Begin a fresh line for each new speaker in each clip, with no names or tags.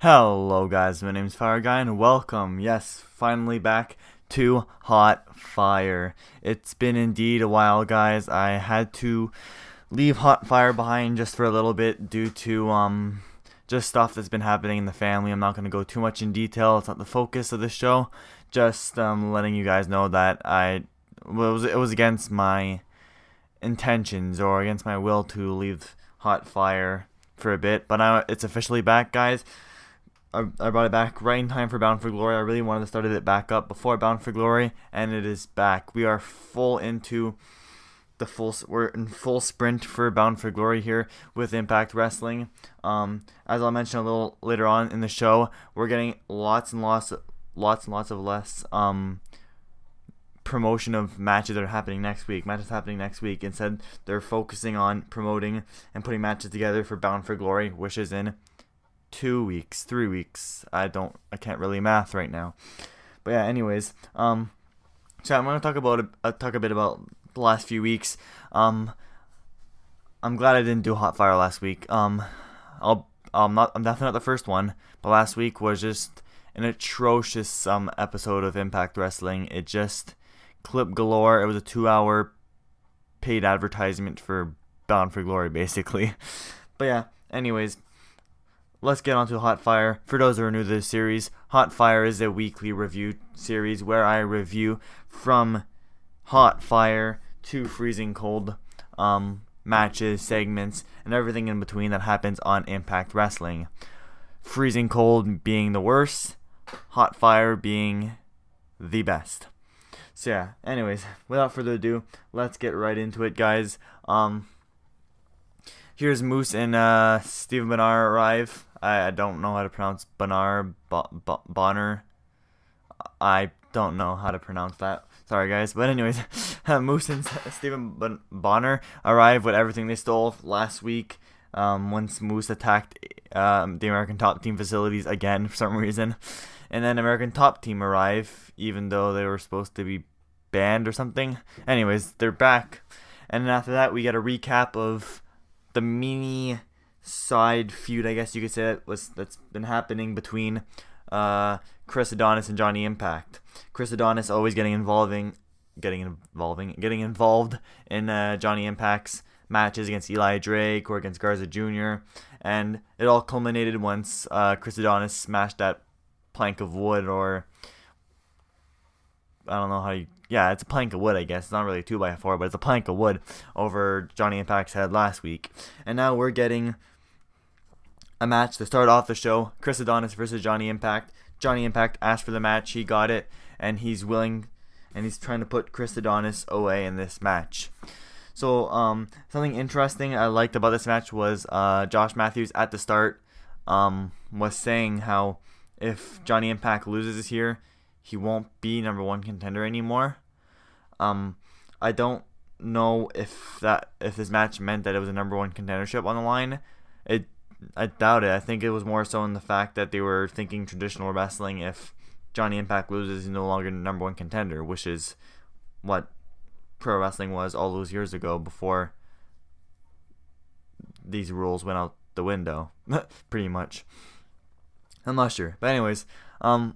Hello guys, my name's Fireguy and welcome, yes, finally back to Hot Fire. It's been indeed a while guys. I had to leave Hot Fire behind just for a little bit due to just stuff that's been happening in the family. I'm not going to go too much in detail, it's not the focus of the show. Just letting you guys know that it was against my intentions or against my will to leave Hot Fire for a bit, but now it's officially back guys. I brought it back right in time for Bound for Glory. I really wanted to start it back up before Bound for Glory, and it is back. We are we're in full sprint for Bound for Glory here with Impact Wrestling. As I'll mention a little later on in the show, we're getting lots and lots of less promotion of matches that are happening next week. Instead, they're focusing on promoting and putting matches together for Bound for Glory, which is in 2 weeks, 3 weeks. I can't really math right now. But yeah, anyways, so I'm gonna talk a bit about the last few weeks. I'm glad I didn't do Hot Fire last week. I'm definitely not the first one, but last week was just an atrocious episode of Impact Wrestling. It just clip galore. It was a 2-hour paid advertisement for Bound for Glory, basically. But yeah, anyways, let's get on to Hot Fire. For those who are new to this series, Hot Fire is a weekly review series where I review from Hot Fire to Freezing Cold matches, segments, and everything in between that happens on Impact Wrestling. Freezing Cold being the worst, Hot Fire being the best. So yeah, anyways, without further ado, let's get right into it, guys. Here's Moose and Stephen Bonnar arrive. I don't know how to pronounce Bonnar. I don't know how to pronounce that. Sorry, guys. But anyways, Moose and Stephen Bonnar arrive with everything they stole last week. Once Moose attacked the American Top Team facilities again for some reason. And then American Top Team arrive, even though they were supposed to be banned or something. Anyways, they're back. And then after that, we get a recap of the mini side feud, I guess you could say, that's been happening between Chris Adonis and Johnny Impact. Chris Adonis always getting involved in Johnny Impact's matches against Eli Drake or against Garza Jr. And it all culminated once Chris Adonis smashed that plank of wood, or I don't know how you. Yeah, it's a plank of wood, I guess. It's not really a 2x4, but it's a plank of wood over Johnny Impact's head last week. And now we're getting a match to start off the show. Chris Adonis versus Johnny Impact. Johnny Impact asked for the match. He got it, and he's willing, and he's trying to put Chris Adonis away in this match. So, something interesting I liked about this match was Josh Matthews at the start was saying how if Johnny Impact loses here, he won't be number one contender anymore. I don't know if this match meant that it was a number one contendership on the line. I doubt it. I think it was more so in the fact that they were thinking traditional wrestling. If Johnny Impact loses, he's no longer number one contender, which is what pro wrestling was all those years ago before these rules went out the window, pretty much. I'm not sure, but anyways, anyways,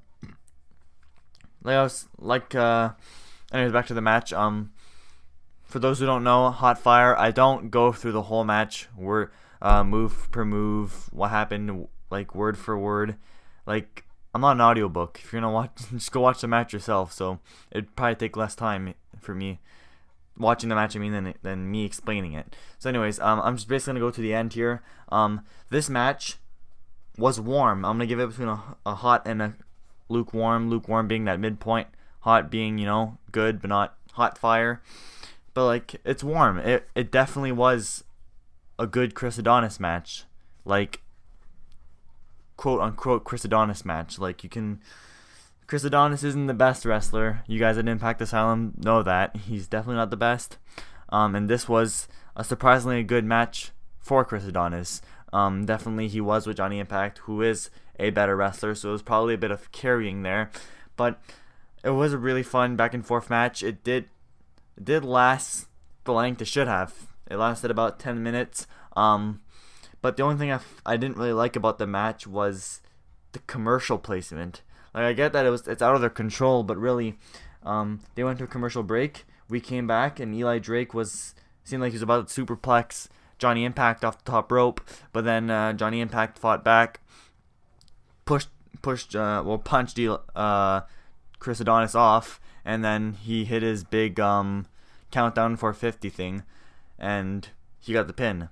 back to the match. For those who don't know, Hot Fire, I don't go through the whole match, move per move, what happened, like word for word. Like, I'm not an audiobook. If you're gonna watch, just go watch the match yourself. So it'd probably take less time for me watching the match, than me explaining it. So anyways, I'm just basically gonna go to the end here. This match was warm. I'm gonna give it between a hot and a lukewarm. Lukewarm being that midpoint, hot being, good but not Hot Fire. But like, it's warm. It definitely was a good Chris Adonis match, like quote unquote Chris Adonis match. Like, Chris Adonis isn't the best wrestler. You guys at ImpactAsylum know that he's definitely not the best. And this was a surprisingly good match for Chris Adonis. Definitely he was with Johnny Impact, who is a better wrestler, so it was probably a bit of carrying there. But it was a really fun back and forth match. It did last the length it should have. It lasted about 10 minutes. But the only thing I didn't really like about the match was
the commercial placement. Like, I get that it's out of their control, but really, they went to a commercial break. We came back, and Eli Drake seemed like he was about to superplex Johnny Impact off the top rope, but then Johnny Impact fought back, punched Chris Adonis off, and then he hit his big countdown 450 thing, and he got the pin.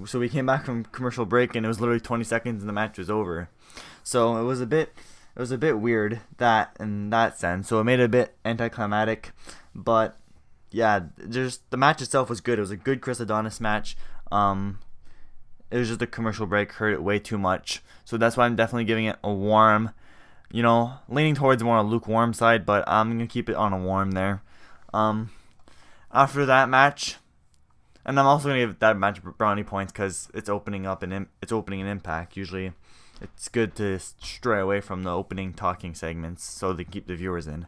So we came back from commercial break, and it was literally 20 seconds, and the match was over. So it was a bit weird in that sense. So it made it a bit anticlimactic, but yeah, just the match itself was good. It was a good Chris Adonis match. It was just a commercial break hurt it way too much. So that's why I'm definitely giving it a warm, leaning towards more on a lukewarm side, but I'm going to keep it on a warm there. After that match, and I'm also going to give that match brownie points because it's opening an Impact. Usually it's good to stray away from the opening talking segments so they keep the viewers in.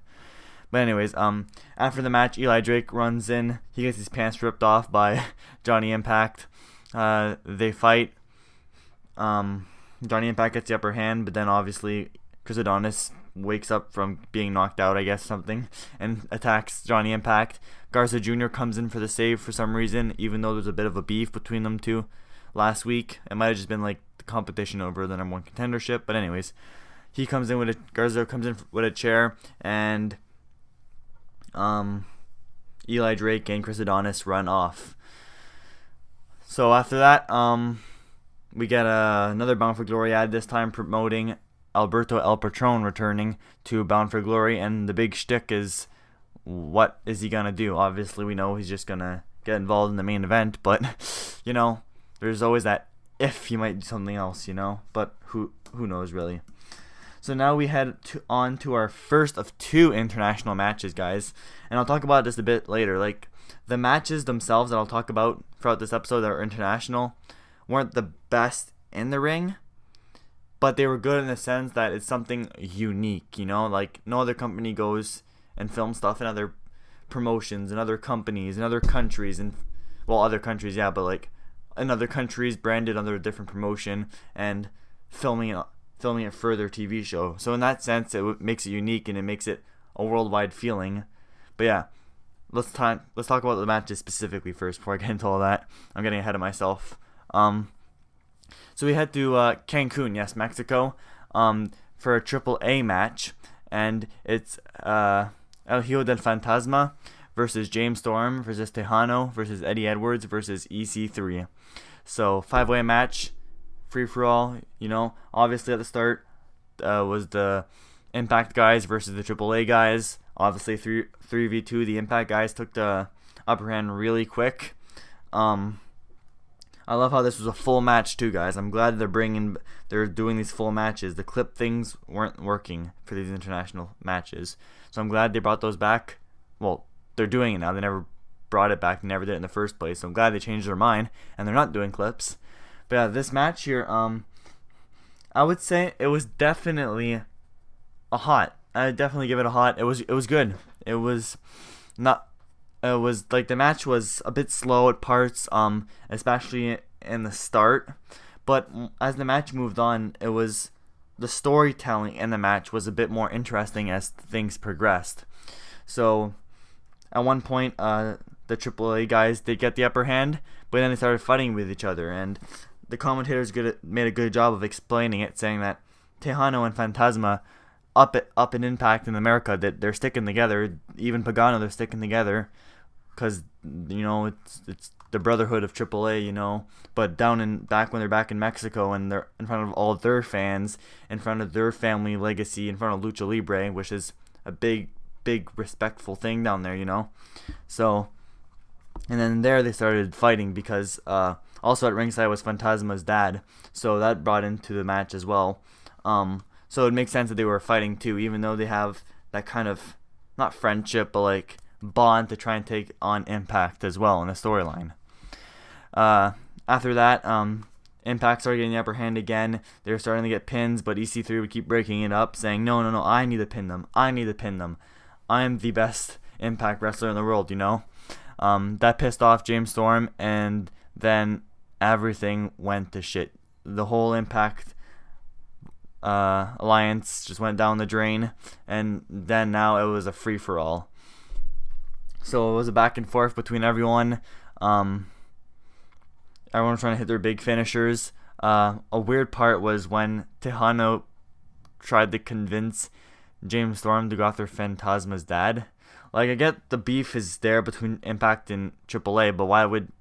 But anyways, after the match, Eli Drake runs in. He gets his pants ripped off by Johnny Impact. They fight. Johnny Impact gets the upper hand, but then obviously Chris Adonis wakes up from being knocked out, I guess, something, and attacks Johnny Impact. Garza Jr. comes in for the save for some reason, even though there's a bit of a beef between them two last week. It might have just been like the competition over the number one contendership, but anyways, Garza comes in with a chair, and Eli Drake and Chris Adonis run off. So after that, we get another Bound for Glory ad, this time promoting Alberto El Patron returning to Bound for Glory, and the big shtick is, what is he gonna do? Obviously, we know he's just gonna get involved in the main event, but there's always that if he might do something else, but who knows really. So now we head on to our first of two international matches, guys. And I'll talk about this a bit later. Like, the matches themselves that I'll talk about throughout this episode that are international weren't the best in the ring, but they were good in the sense that it's something unique, Like, no other company goes and films stuff in other promotions, in other companies, in other countries, other countries, yeah, but like in other countries branded under a different promotion and filming it for their TV show. So in that sense, it makes it unique and it makes it a worldwide feeling. But yeah, let's talk about the matches specifically first before I get into all that. I'm getting ahead of myself. So we head to Cancun, yes, Mexico, for a AAA match, and it's El Hijo del Fantasma versus James Storm versus Tejano versus Eddie Edwards versus EC3. So 5-way match. Free for all, Obviously at the start was the Impact guys versus the AAA guys. Obviously 3v2, the Impact guys took the upper hand really quick. I love how this was a full match too, guys. I'm glad they're doing these full matches. The clip things weren't working for these international matches, so I'm glad they brought those back. Well, they're doing it now. They never brought it back. They never did it in the first place. So I'm glad they changed their mind and they're not doing clips. But yeah, this match here, I would say it was definitely a hot. I would definitely give it a hot. It was good. It was like the match was a bit slow at parts, especially in the start. But as the match moved on, the storytelling in the match was a bit more interesting as things progressed. So at one point, the AAA guys did get the upper hand, but then they started fighting with each other, and the commentators made a good job of explaining it, saying that Tejano and Fantasma up in Impact in America, that they're sticking together. Even Pagano, they're sticking together because it's the brotherhood of AAA, But back when they're back in Mexico and they're in front of all their fans, in front of their family legacy, in front of Lucha Libre, which is a big respectful thing down there, So, and then there they started fighting because also at ringside was Fantasma's dad, so that brought into the match as well. So it makes sense that they were fighting too, even though they have that kind of, not friendship, but like bond to try and take on Impact as well in the storyline. After that, Impact started getting the upper hand again. They were starting to get pins, but EC3 would keep breaking it up, saying, no, I need to pin them. I'm the best Impact wrestler in the world, That pissed off James Storm, and then everything went to shit. The whole Impact alliance just went down the drain, and then now it was a free-for-all. So it was a back and forth between everyone. Everyone was trying to hit their big finishers. A weird part was when Tejano tried to convince James Storm to go after Phantasma's dad. Like, I get the beef is there between Impact and AAA, but why would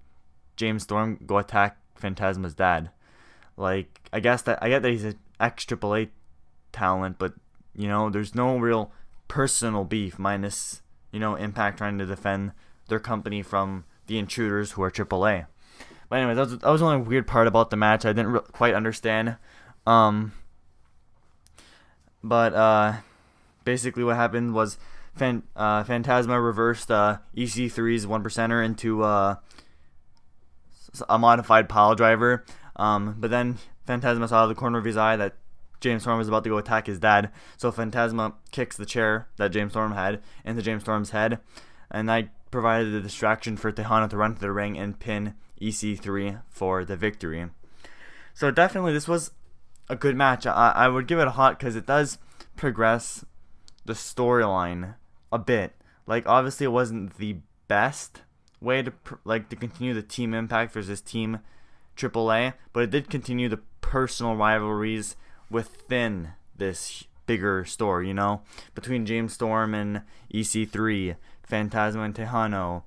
James Storm go attack Phantasma's dad? Like, I get that he's an ex-AAA talent, but, you know, there's no real personal beef, minus, you know, Impact trying to defend their company from the intruders who are AAA. But anyway, that was the only weird part about the match I didn't quite understand. Basically what happened was Phantasma reversed EC3's 1%er into a modified pile driver. But then Phantasma saw out of the corner of his eye that James Storm was about to go attack his dad. So Phantasma kicks the chair that James Storm had into James Storm's head. And that provided the distraction for Tejano to run to the ring and pin EC3 for the victory. So definitely this was a good match. I would give it a hot because it does progress the storyline a bit. Like, obviously it wasn't the best way to continue the Team Impact versus Team AAA, but it did continue the personal rivalries within this bigger story, you know, between James Storm and EC3, Phantasma and Tejano,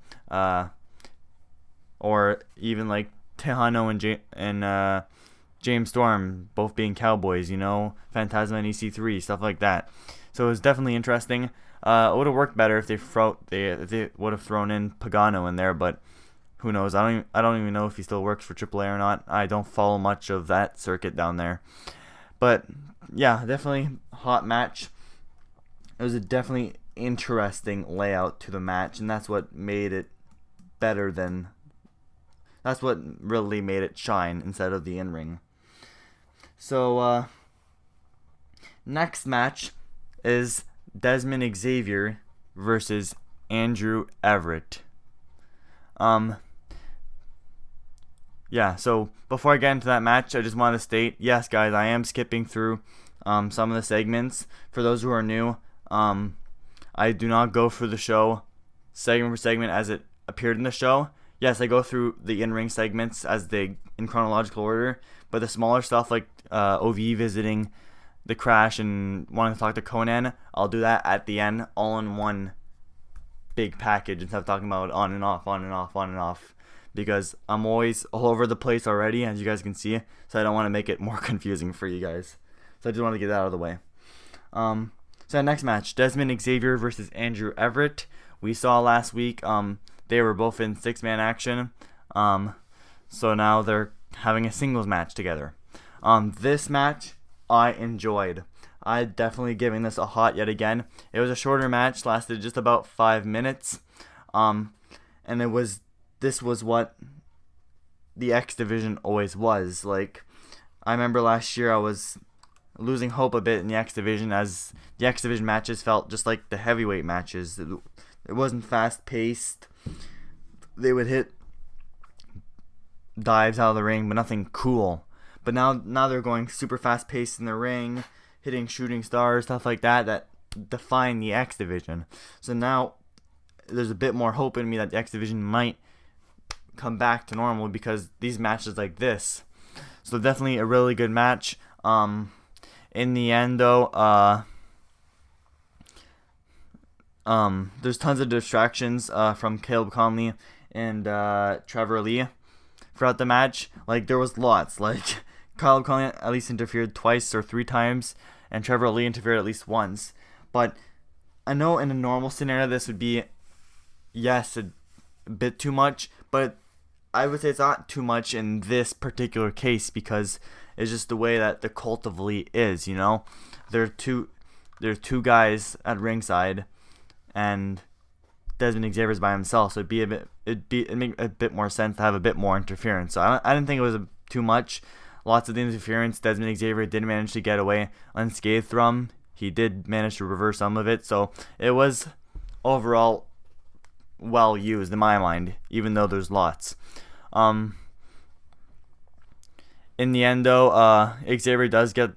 or even like Tejano and James Storm both being cowboys, you know, Phantasma and EC3, stuff like that. So it was definitely interesting. It would have worked better if they would have thrown in Pagano in there, but who knows? I don't even know if he still works for AAA or not. I don't follow much of that circuit down there. But yeah, definitely hot match. It was a definitely interesting layout to the match, and that's what made it better than. That's what really made it shine instead of the in-ring. So next match is Desmond Xavier versus Andrew Everett. Yeah, so before I get into that match, I just want to state, yes, guys, I am skipping through some of the segments. For those who are new, I do not go through the show segment for segment as it appeared in the show. Yes, I go through the in-ring segments as they in chronological order, but the smaller stuff like OVE visiting the Crash and wanting to talk to Conan, I'll do that at the end, all in one big package instead of talking about on and off, on and off, on and off, because I'm always all over the place already, as you guys can see, so I don't want to make it more confusing for you guys. So I just want to get that out of the way. So next match, Desmond Xavier versus Andrew Everett. We saw last week they were both in 6-man action, so now they're having a singles match together. This match I enjoyed. I definitely giving this a hot yet again. It was a shorter match, lasted just about 5 minutes, and this was what the X Division always was. Like, I remember last year I was losing hope a bit in the X Division, as the X Division matches felt just like the heavyweight matches. It wasn't fast paced. They would hit dives out of the ring, but nothing cool. But now they're going super fast paced in the ring, hitting shooting stars, stuff like that define the X Division. So now there's a bit more hope in me that the X Division might come back to normal because these matches like this. So definitely a really good match. In the end though, there's tons of distractions from Caleb Conley and Trevor Lee throughout the match. Like, there was lots. Like, Caleb Conley at least interfered twice or 3 times, and Trevor Lee interfered at least once. But I know in a normal scenario this would be, yes, a bit too much, but I would say it's not too much in this particular case because it's just the way that the cult of Lee is, you know? There are two guys at ringside, and Desmond Xavier's by himself, so it'd make a bit more sense to have a bit more interference. So I didn't think it was too much. Lots of the interference Desmond Xavier did manage to get away unscathed from. He did manage to reverse some of it, so it was overall well used in my mind, even though there's lots. In the end though, Xavier does get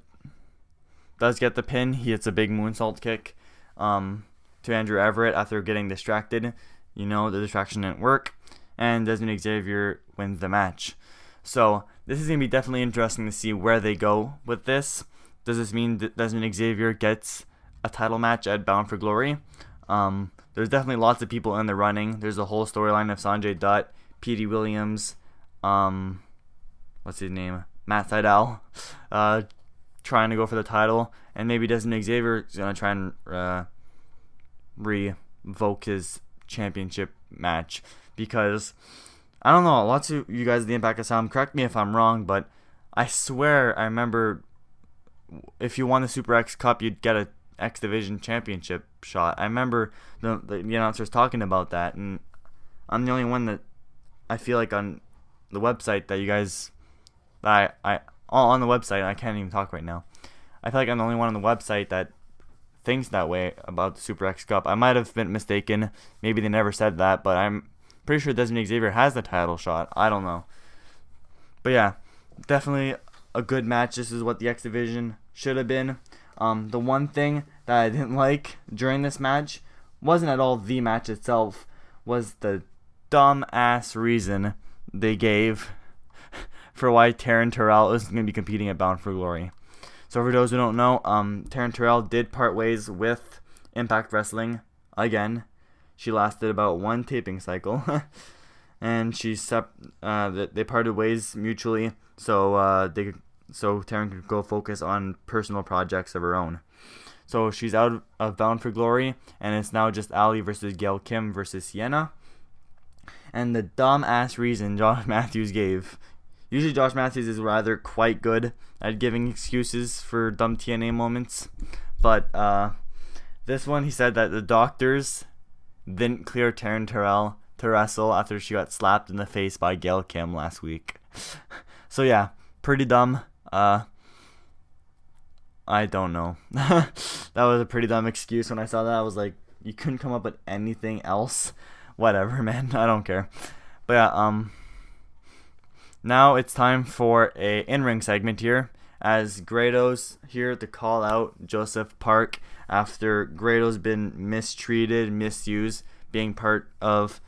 does get the pin. He hits a big moonsault kick to Andrew Everett after getting distracted. The distraction didn't work, and Desmond Xavier wins the match. So this is going to be definitely interesting to see where they go with this. Does this mean that Desmond Xavier gets a title match at Bound for Glory? There's definitely lots of people in the running. There's a whole storyline of Sanjay Dutt, Petey Williams, what's his name? Matt Sydal, trying to go for the title, and maybe Desmond Xavier is going to try and revoke his championship match, because I don't know, lots of you guys at the ImpactAsylum, correct me if I'm wrong, but I swear I remember if you won the Super X Cup, you'd get a X Division championship shot. I remember the announcers talking about that, and I'm the only one that I feel like on the website that you guys, that I on the website, I can't even talk right now. I feel like I'm the only one on the website that thinks that way about the Super X Cup. I might have been mistaken. Maybe they never said that, but I'm pretty sure Desmond Xavier has the title shot. I don't know. But yeah, definitely a good match. This is what the X Division should have been. The one thing that I didn't like during this match wasn't at all the match itself, was the dumb ass reason they gave for why Taryn Terrell isn't going to be competing at Bound for Glory. So for those who don't know, Taryn Terrell did part ways with Impact Wrestling again. She lasted about one taping cycle, and they parted ways mutually, so Taryn could go focus on personal projects of her own. So she's out of Bound for Glory, and it's now just Ali versus Gail Kim versus Sienna. And the dumb ass reason Josh Matthews gave. Usually Josh Matthews is rather quite good at giving excuses for dumb TNA moments, but this one he said that the doctors didn't clear Taryn Terrell to wrestle after she got slapped in the face by Gail Kim last week. So yeah, pretty dumb. I don't know. That was a pretty dumb excuse. When I saw that, I was like, you couldn't come up with anything else? Whatever, man. I don't care. But yeah, now it's time for a in-ring segment here, as Grado's here to call out Joseph Park after Grado's been mistreated, misused, being part of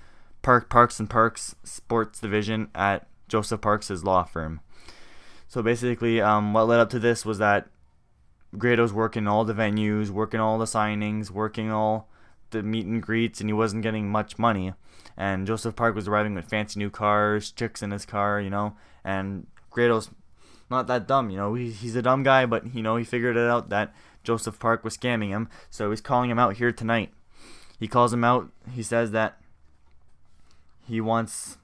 Parks and Parks sports division at Joseph Parks' law firm. So basically, what led up to this was that Grado's working all the venues, working all the signings, working all the meet and greets, and he wasn't getting much money. And Joseph Park was arriving with fancy new cars, chicks in his car, and Grado's not that dumb, he's a dumb guy, but he figured it out that Joseph Park was scamming him, so he's calling him out here tonight. He calls him out. He says that he wants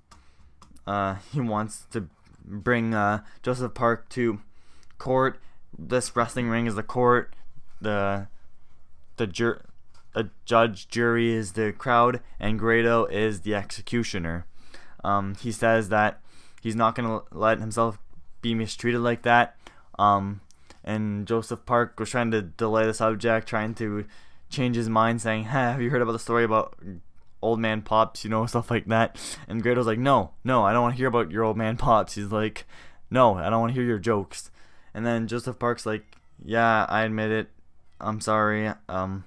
to bring Joseph Park to court. This wrestling ring is the court. The judge, jury is the crowd, and Grado is the executioner. He says that he's not going to let himself be mistreated like that. And Joseph Park was trying to delay the subject, trying to change his mind, saying, have you heard about the story about old man Pops, stuff like that? And Grado's like, no, I don't want to hear about your old man Pops. He's like, no, I don't want to hear your jokes. And then Joseph Park's like, yeah, I admit it. I'm sorry. The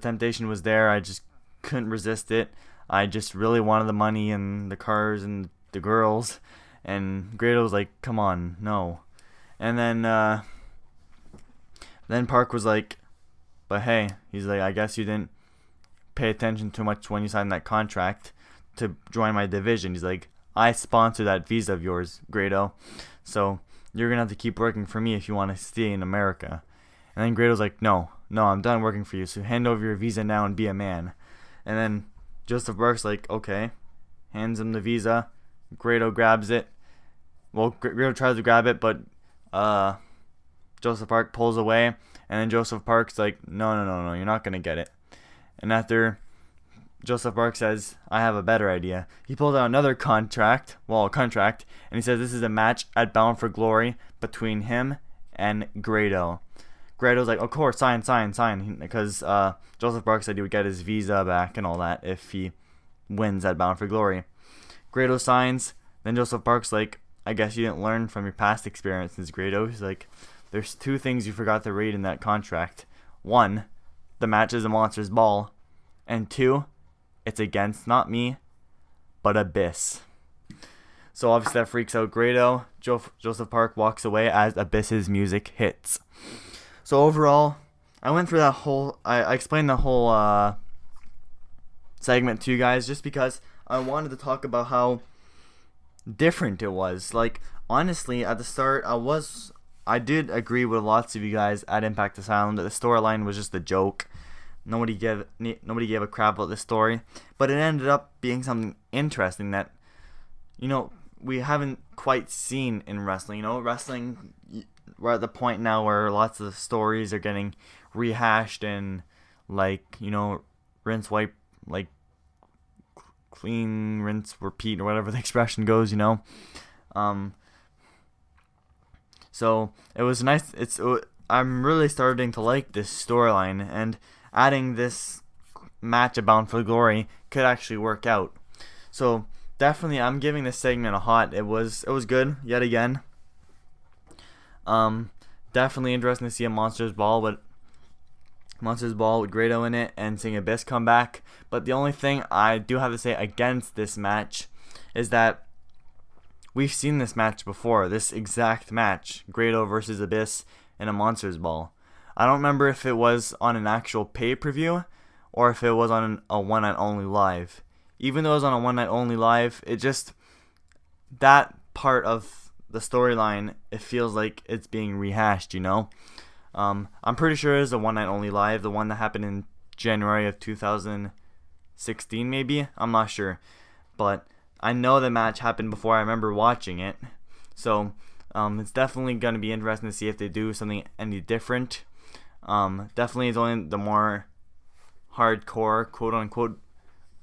temptation was there. I just couldn't resist it. I just really wanted the money and the cars and the girls. And Grado was like, come on, no. And then Park was like, but hey, he's like, I guess you didn't pay attention too much when you signed that contract to join my division. He's like, I sponsor that visa of yours, Grado. So you're going to have to keep working for me if you want to stay in America. And then Grado's like, no, I'm done working for you. So hand over your visa now and be a man. And then Joseph Park's like, okay. Hands him the visa. Grado grabs it. Well, Grado tries to grab it, but Joseph Park pulls away. And then Joseph Park's like, no, you're not going to get it. And after Joseph Park says, I have a better idea, he pulls out another contract, and he says this is a match at Bound for Glory between him and Grado. Grado's like, of course, sign, because Joseph Park said he would get his visa back and all that if he wins at Bound for Glory. Grado signs, then Joseph Park's like, I guess you didn't learn from your past experiences, Grado. He's like, there's 2 things you forgot to read in that contract. 1, the match is a Monsters Ball. And 2, it's against not me, but Abyss. So obviously that freaks out Grado. Joseph Park walks away as Abyss's music hits. So overall, I went through that whole... I explained the whole segment to you guys just because I wanted to talk about how different it was. Like, honestly, at the start, I did agree with lots of you guys at Impact Asylum that the storyline was just a joke. Nobody gave a crap about this story, but it ended up being something interesting that, you know, we haven't quite seen in wrestling. You know, wrestling, we're at the point now where lots of stories are getting rehashed and, like, you know, rinse, wipe, like, clean, rinse, repeat, or whatever the expression goes, you know. So it was nice. I'm really starting to like this storyline, and adding this match at Bound for Glory could actually work out. So definitely, I'm giving this segment a hot. It was good yet again. Definitely interesting to see a Monsters Ball with Grado in it and seeing Abyss come back. But the only thing I do have to say against this match is that we've seen this match before. This exact match, Grado versus Abyss in a Monsters Ball. I don't remember if it was on an actual pay-per-view or if it was on a one-night only live. Even though it was on a one-night only live, it just, that part of the storyline, it feels like it's being rehashed, you know? I'm pretty sure it was a one-night only live, the one that happened in January of 2016 maybe? I'm not sure. But I know the match happened before I remember watching it. So it's definitely going to be interesting to see if they do something any different. Definitely it's only the more hardcore, quote-unquote,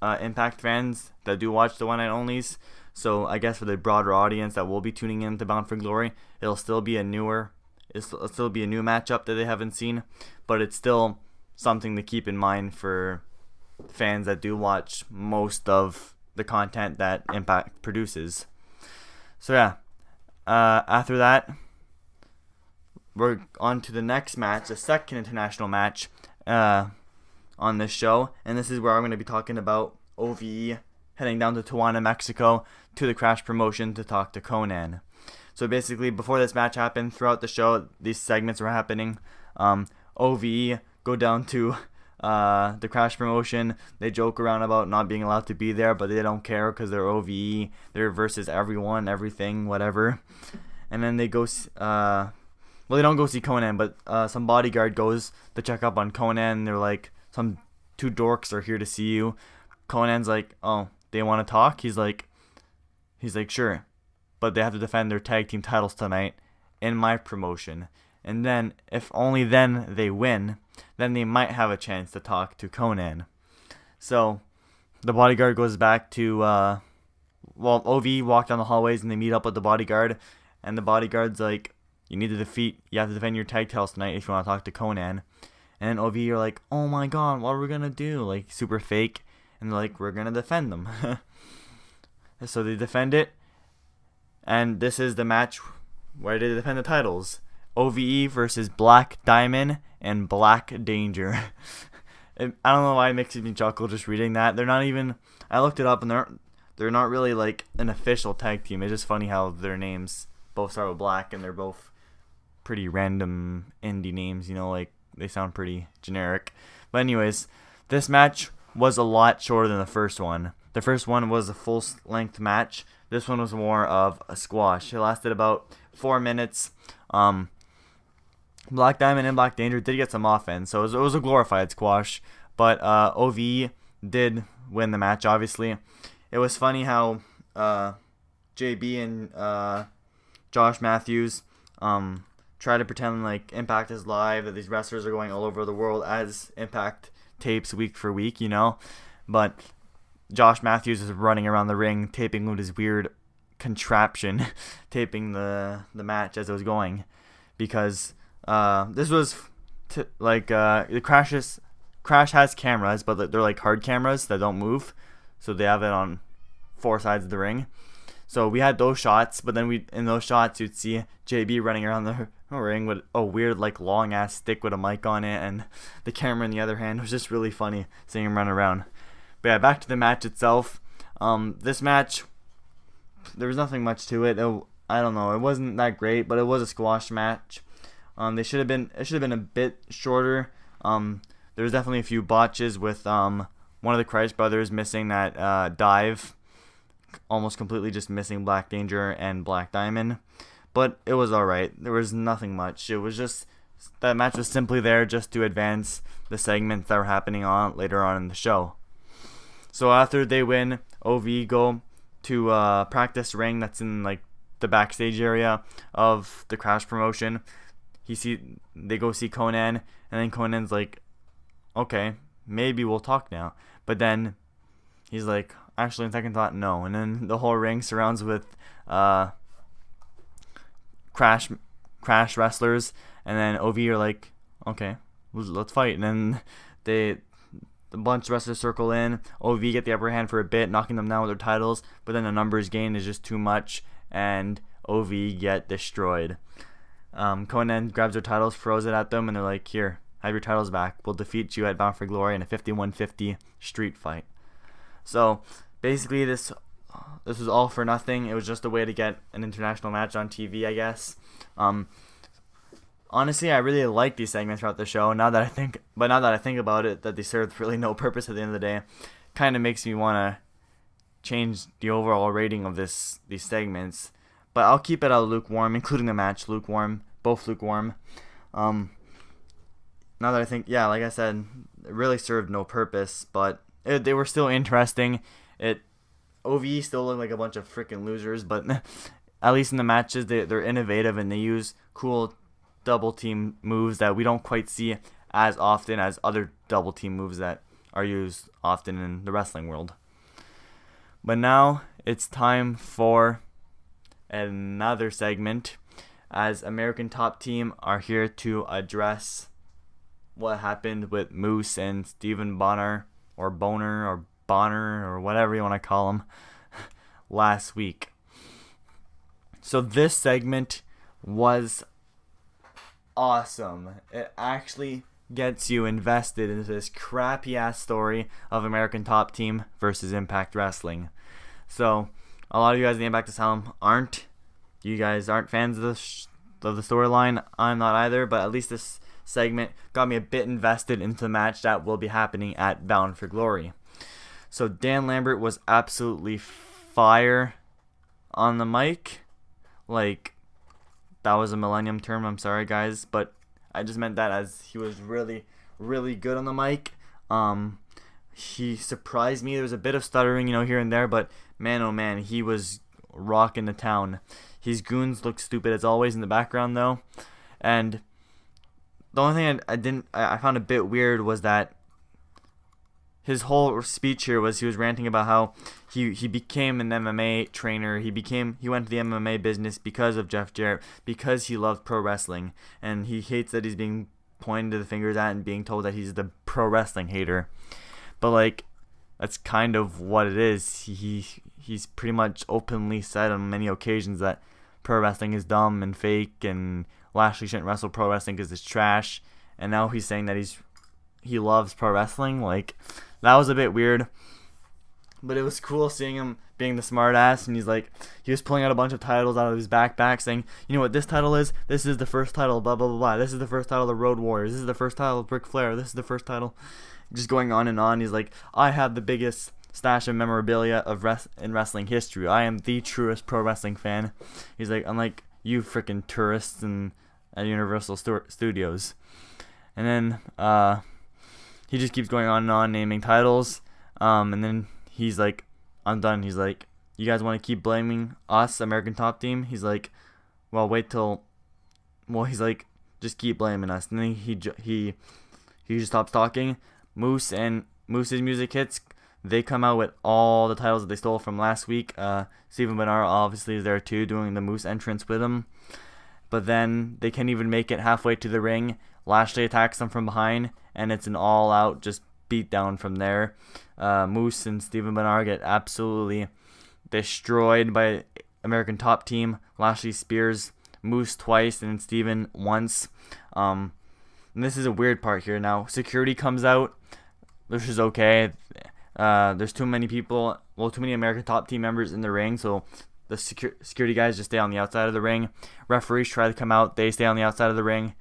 Impact fans that do watch the one-night onlys. So I guess for the broader audience that will be tuning in to Bound for Glory, it'll still be a new matchup that they haven't seen, but it's still something to keep in mind for fans that do watch most of the content that Impact produces. So yeah, after that, we're on to the next match, the second international match on this show, and this is where I'm going to be talking about OVE heading down to Tijuana, Mexico to the Crash promotion to talk to Conan. So basically, before this match happened, throughout the show, these segments were happening. OVE go down to the Crash promotion. They joke around about not being allowed to be there, but they don't care because they're OVE. They're versus everyone, everything, whatever. And then they go... well, they don't go see Conan, but some bodyguard goes to check up on Conan. They're like, some 2 dorks are here to see you. Conan's like, oh, they want to talk? He's like, sure. But they have to defend their tag team titles tonight in my promotion. And then, if only then they win, then they might have a chance to talk to Conan. So, the bodyguard goes back to, OV walk down the hallways and they meet up with the bodyguard. And the bodyguard's like, you have to defend your tag titles tonight if you want to talk to Conan. And then OV are like, oh my god, what are we gonna do? Like, super fake. And they're like, we're gonna defend them. So they defend it. And this is the match where they defend the titles. OVE versus Black Diamond and Black Danger. I don't know why it makes me chuckle just reading that. They're not even... I looked it up and they're not really like an official tag team. It's just funny how their names both start with Black and they're both pretty random indie names, you know, like they sound pretty generic. But anyways, this match was a lot shorter than the first one. The first one was a full-length match. This one was more of a squash. It lasted about 4 minutes. Black Diamond and Black Danger did get some offense, so it was a glorified squash. But OVE did win the match, obviously. It was funny how JB and Josh Matthews try to pretend like Impact is live, that these wrestlers are going all over the world as Impact tapes week for week, you know. But Josh Matthews is running around the ring, taping with his weird contraption, taping the match as it was going, because this was the Crash has cameras, but they're like hard cameras that don't move, so they have it on 4 sides of the ring. So we had those shots, but then in those shots you'd see JB running around the ring with a weird like long ass stick with a mic on it, and the camera in the other hand. It was just really funny seeing him run around. But yeah, back to the match itself. This match, there was nothing much to it. I don't know, it wasn't that great, but it was a squash match. It should have been a bit shorter. There was definitely a few botches with one of the Christ brothers missing that dive, almost completely just missing Black Danger and Black Diamond. But it was alright. There was nothing much. It was just, that match was simply there just to advance the segments that were happening on later on in the show. So after they win, OV go to practice ring that's in like the backstage area of the Crash promotion. They go see Conan, and then Conan's like, okay, maybe we'll talk now. But then he's like, actually, in second thought, no. And then the whole ring surrounds with Crash wrestlers, and then OV are like, okay, let's fight. And then a bunch of wrestlers circle in. OV get the upper hand for a bit, knocking them down with their titles, but then the numbers gain is just too much, and OV get destroyed. Conan grabs their titles, throws it at them, and they're like, here, have your titles back. We'll defeat you at Bound for Glory in a 51-50 street fight. So basically this was all for nothing. It was just a way to get an international match on TV, I guess. Honestly, I really like these segments throughout the show. Now that I think about it, that they served really no purpose at the end of the day, kind of makes me want to change the overall rating of these segments. But I'll keep it out lukewarm, including the match lukewarm, both lukewarm. Now that I think, yeah, like I said, it really served no purpose, but they were still interesting. OVE still looked like a bunch of freaking losers, but at least in the matches, they're innovative and they use cool double team moves that we don't quite see as often as other double team moves that are used often in the wrestling world. But now it's time for another segment, as American Top Team are here to address what happened with Moose and Stephen Bonner or Bonner or whatever you want to call him last week. So this segment was awesome. It actually gets you invested into this crappy ass story of American Top Team versus Impact Wrestling. So a lot of you guys in the ImpactAsylum aren't fans of the storyline. I'm not either, but at least this segment got me a bit invested into the match that will be happening at Bound for Glory. So Dan Lambert was absolutely fire on the mic. Like, that was a millennium term, I'm sorry guys, but I just meant that as he was really, really good on the mic. He surprised me. There was a bit of stuttering, here and there, but man, oh man, he was rocking the town. His goons looked stupid as always in the background though, and the only thing I found a bit weird was that his whole speech here was he was ranting about how he became an MMA trainer. He went to the MMA business because of Jeff Jarrett, because he loved pro wrestling, and he hates that he's being pointed the fingers at and being told that he's the pro wrestling hater. But like, that's kind of what it is. He's pretty much openly said on many occasions that pro wrestling is dumb and fake, and Lashley shouldn't wrestle pro wrestling because it's trash. And now he's saying that he loves pro wrestling. Like, that was a bit weird. But it was cool seeing him being the smart ass, and he was pulling out a bunch of titles out of his backpack saying, you know what this title is? This is the first title, blah, blah, blah, blah. This is the first title of the Road Warriors. This is the first title of Ric Flair. This is the first title. Just going on and on. He's like, I have the biggest stash of memorabilia in wrestling history. I am the truest pro wrestling fan. He's like, unlike you freaking tourists at Universal Studios. And then he just keeps going on and on naming titles. And then he's like, I'm done. He's like, you guys want to keep blaming us, American Top Team? He's like, well, he's like, just keep blaming us. And then he just stops talking. Moose's music hits. They come out with all the titles that they stole from last week. Stephen Bernard obviously is there too, doing the Moose entrance with him. But then they can't even make it halfway to the ring. Lashley attacks them from behind, and it's an all-out just beat down from there. Moose and Stephen Bernard get absolutely destroyed by American Top Team. Lashley spears Moose twice and Steven once. And this is a weird part here now. Security comes out, which is okay. There's too many people, too many American Top Team members in the ring, so the security guys just stay on the outside of the ring. Referees try to come out, they stay on the outside of the ring.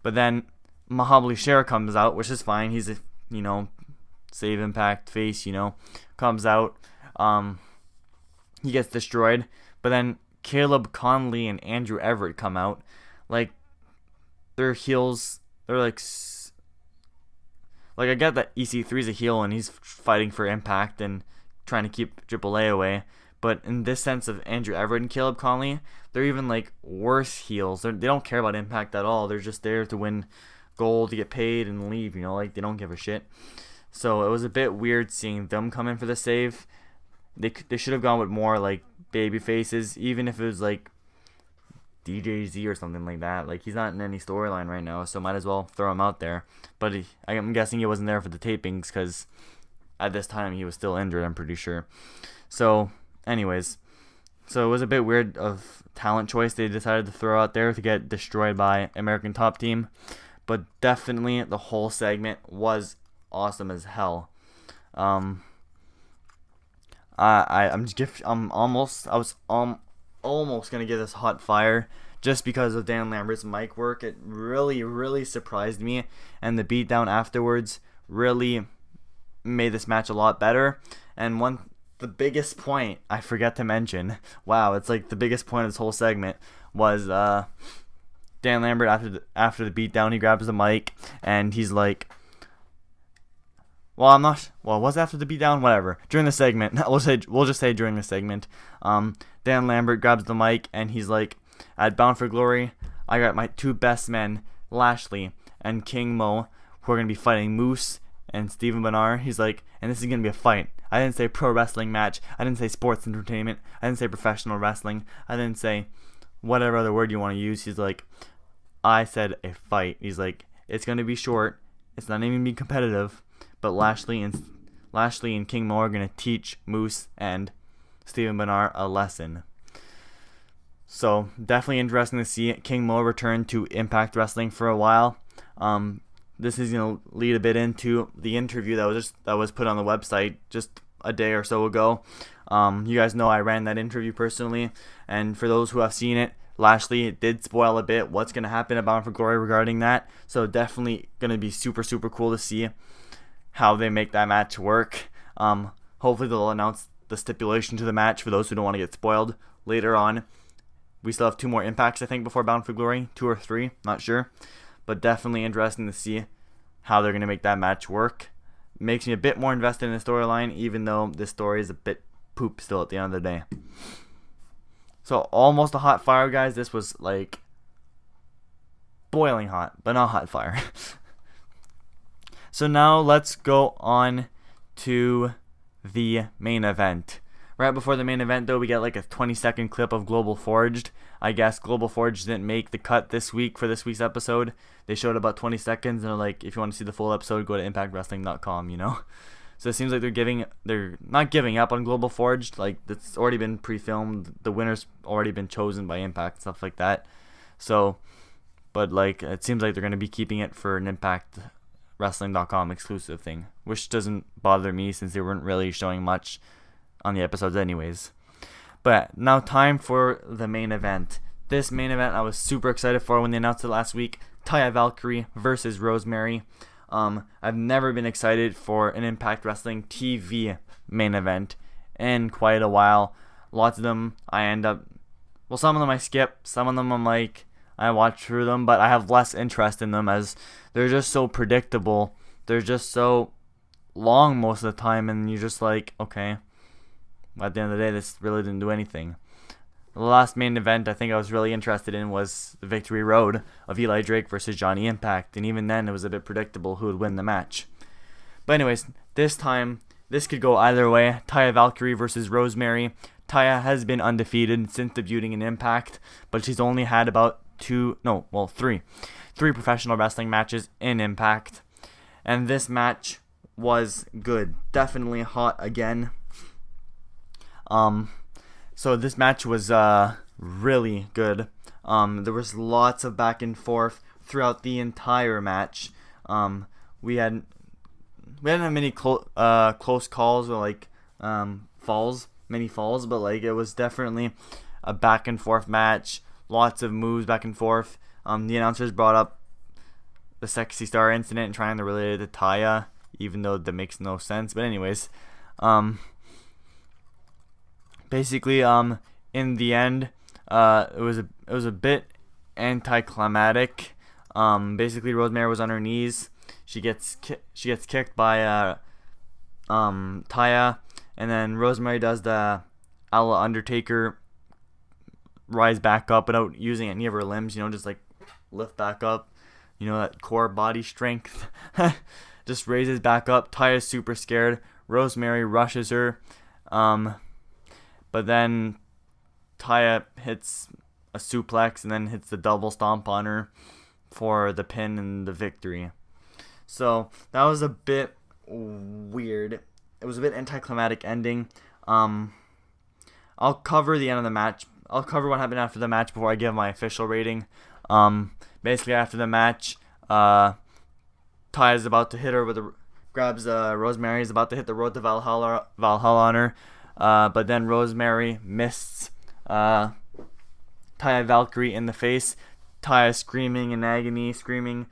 But then Mahabali Share comes out, which is fine. He's a, save Impact face, comes out. He gets destroyed. But then Caleb Conley and Andrew Everett come out. Like, their heels, they're like I get that EC3's a heel and he's fighting for Impact and trying to keep AAA away. But in this sense of Andrew Everett and Caleb Conley, they're even like worse heels. They don't care about Impact at all. They're just there to win gold, to get paid, and leave. Like they don't give a shit. So it was a bit weird seeing them come in for the save. They should have gone with more like baby faces, even if it was like DJZ or something like that. Like he's not in any storyline right now, so might as well throw him out there. But I'm guessing he wasn't there for the tapings because at this time he was still injured, I'm pretty sure. So anyways, so it was a bit weird of talent choice they decided to throw out there to get destroyed by American Top Team. But definitely the whole segment was awesome as hell. I was almost gonna give this hot fire just because of Dan Lambert's mic work. It really surprised me, and the beatdown afterwards really made this match a lot better. And the biggest point I forget to mention, wow, it's like the biggest point of this whole segment was Dan Lambert after the beatdown, he grabs the mic and he's like, was it after the beatdown? Whatever. During the segment, we'll just say during the segment, Dan Lambert grabs the mic and he's like, at Bound for Glory, I got my two best men, Lashley and King Mo, who are gonna be fighting Moose and Steven Bernard. He's like, and this is gonna be a fight. I didn't say pro wrestling match. I didn't say sports entertainment. I didn't say professional wrestling. I didn't say whatever other word you want to use. He's like, I said a fight. He's like, it's gonna be short. It's not even gonna be competitive. But Lashley and King Mo are gonna teach Moose and Steven Bernard a lesson. So definitely interesting to see King Mo return to Impact Wrestling for a while. This is gonna lead a bit into the interview that was put on the website just a day or so ago. You guys know I ran that interview personally, and for those who have seen it, Lashley did spoil a bit what's gonna happen at Bound for Glory regarding that. So definitely gonna be super cool to see how they make that match work. Hopefully they'll announce the stipulation to the match for those who don't want to get spoiled later on. We still have 2 more impacts, I think, before Bound for Glory. 2 or 3, not sure. But definitely interesting to see how they're going to make that match work. Makes me a bit more invested in the storyline, even though this story is a bit poop still at the end of the day. So almost a hot fire, guys. This was like boiling hot, but not hot fire. So now let's go on to the main event. Right before the main event, though, we get like a 20-second clip of Global Forged. I guess Global Forged didn't make the cut this week for this week's episode. They showed about 20 seconds, and they're like, if you want to see the full episode, go to ImpactWrestling.com, So it seems like they're not giving up on Global Forged. Like, it's already been pre-filmed. The winner's already been chosen by Impact, stuff like that. So, but like, it seems like they're going to be keeping it for an ImpactWrestling.com exclusive thing, which doesn't bother me since they weren't really showing much on the episodes anyways. But now time for the main event. This main event I was super excited for when they announced it last week. Taya Valkyrie versus Rosemary. I've never been excited for an Impact Wrestling TV main event in quite a while. Lots of them some of them I skip, some of them I'm like, I watch through them, but I have less interest in them as they're just so predictable. They're just so long most of the time, and you're just like, okay. At the end of the day, this really didn't do anything. The last main event I think I was really interested in was the Victory Road of Eli Drake versus Johnny Impact, and even then it was a bit predictable who would win the match. But anyways, this time, this could go either way. Taya Valkyrie versus Rosemary. Taya has been undefeated since debuting in Impact, but she's only had about 3 professional wrestling matches in Impact. And this match was good. Definitely hot again. So this match was really good. There was lots of back and forth throughout the entire match. We hadn't have many close calls or like many falls, but like it was definitely a back and forth match. Lots of moves back and forth. The announcers brought up the Sexy Star incident and trying to relate it to Taya, even though that makes no sense. But anyways, basically, in the end, it was a bit anticlimactic. Basically, Rosemary was on her knees. She gets kicked by Taya, and then Rosemary does the a la Undertaker rise back up without using any of her limbs. Just like lift back up. That core body strength. Just raises back up. Taya's super scared. Rosemary rushes her. But then Taya hits a suplex and then hits the double stomp on her for the pin and the victory. So that was a bit weird. It was a bit anticlimactic ending. I'll cover the end of the match. I'll cover what happened after the match before I give my official rating. Basically after the match, Taya's about to hit her grabs Rosemary's about to hit the Road to Valhalla on her. But then Rosemary missed Taya Valkyrie in the face. Taya screaming in agony, screaming.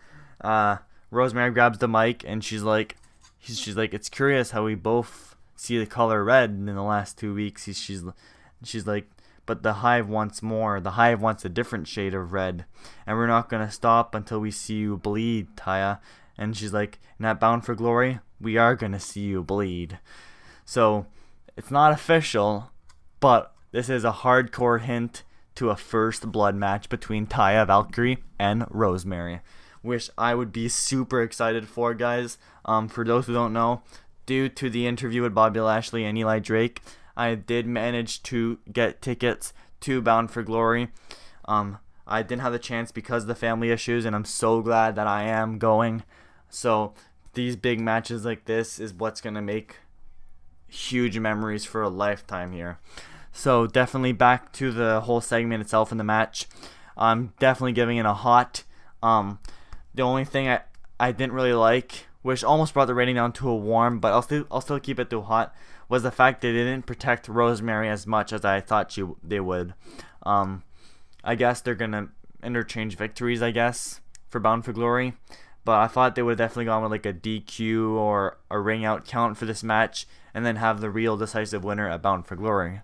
Rosemary grabs the mic and she's like, it's curious how we both see the color red in the last 2 weeks. She's like, but the Hive wants more. The Hive wants a different shade of red, and we're not gonna stop until we see you bleed, Taya. And she's like, in that Bound for Glory, we are gonna see you bleed. So it's not official, but this is a hardcore hint to a first blood match between Taya Valkyrie and Rosemary, which I would be super excited for, guys. For those who don't know, due to the interview with Bobby Lashley and Eli Drake, I did manage to get tickets to Bound for Glory. I didn't have the chance because of the family issues, and I'm so glad that I am going. So these big matches like this is what's going to make huge memories for a lifetime here. So definitely back to the whole segment itself in the match. I'm definitely giving it a hot. The only thing I didn't really like, which almost brought the rating down to a warm, but I'll still keep it to a hot, was the fact that they didn't protect Rosemary as much as I thought they would. I guess they're gonna interchange victories, I guess, for Bound for Glory, but I thought they would have definitely gone with like a DQ or a ring out count for this match, and then have the real decisive winner at Bound for Glory.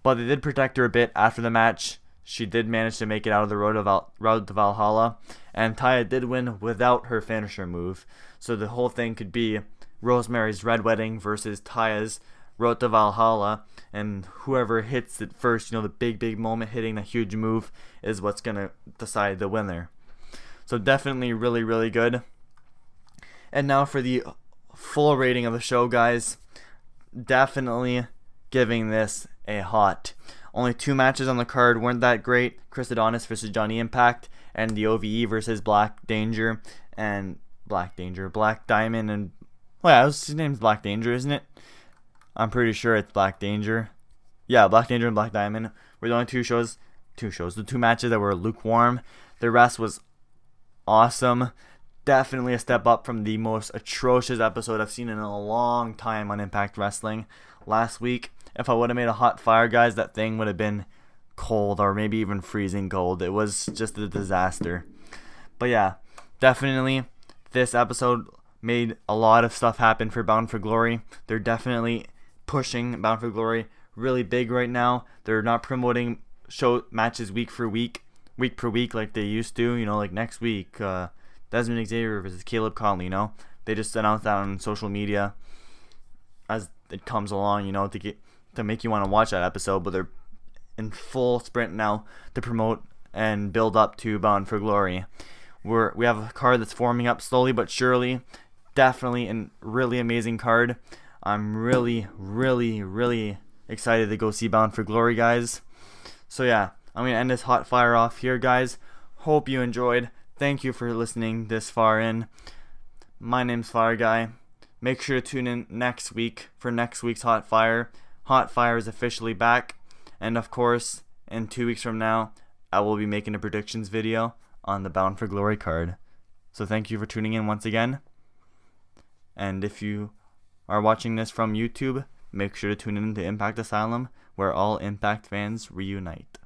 But they did protect her a bit after the match. She did manage to make it out of the road to Valhalla, and Taya did win without her finisher move. So the whole thing could be Rosemary's Red Wedding versus Taya's Road to Valhalla, and whoever hits it first, the big moment, hitting a huge move, is what's going to decide the winner. So definitely really, really good. And now for the full rating of the show, guys. Definitely giving this a hot. Only 2 matches on the card weren't that great. Chris Adonis versus Johnny Impact, and the OVE versus Black Diamond, and his name's Black Danger, isn't it? I'm pretty sure it's Black Danger. Yeah, Black Danger and Black Diamond were the only the 2 matches that were lukewarm. The rest was awesome. Definitely a step up from the most atrocious episode I've seen in a long time on Impact Wrestling last week. If I would have made a hot fire, guys, that thing would have been cold, or maybe even freezing cold. It was just a disaster. But yeah, definitely this episode made a lot of stuff happen for Bound for Glory. They're definitely pushing Bound for Glory really big right now. They're not promoting show matches week per week like they used to. Like next week, Desmond Xavier versus Caleb Conley. They just announced that on social media as it comes along. To make you want to watch that episode, but they're in full sprint now to promote and build up to Bound for Glory. We have a card that's forming up slowly but surely. Definitely a really amazing card. I'm really, really, really excited to go see Bound for Glory, guys. So yeah, I'm going to end this hot fire off here, guys. Hope you enjoyed. Thank you for listening this far in. My name's Fireguy. Make sure to tune in next week for next week's Hot Fire. Hot Fire is officially back,
And of course, in 2 weeks from now, I will be making a predictions video on the Bound for Glory card. So thank you for tuning in once again. And if you are watching this from YouTube, make sure to tune in to Impact Asylum, where all Impact fans reunite.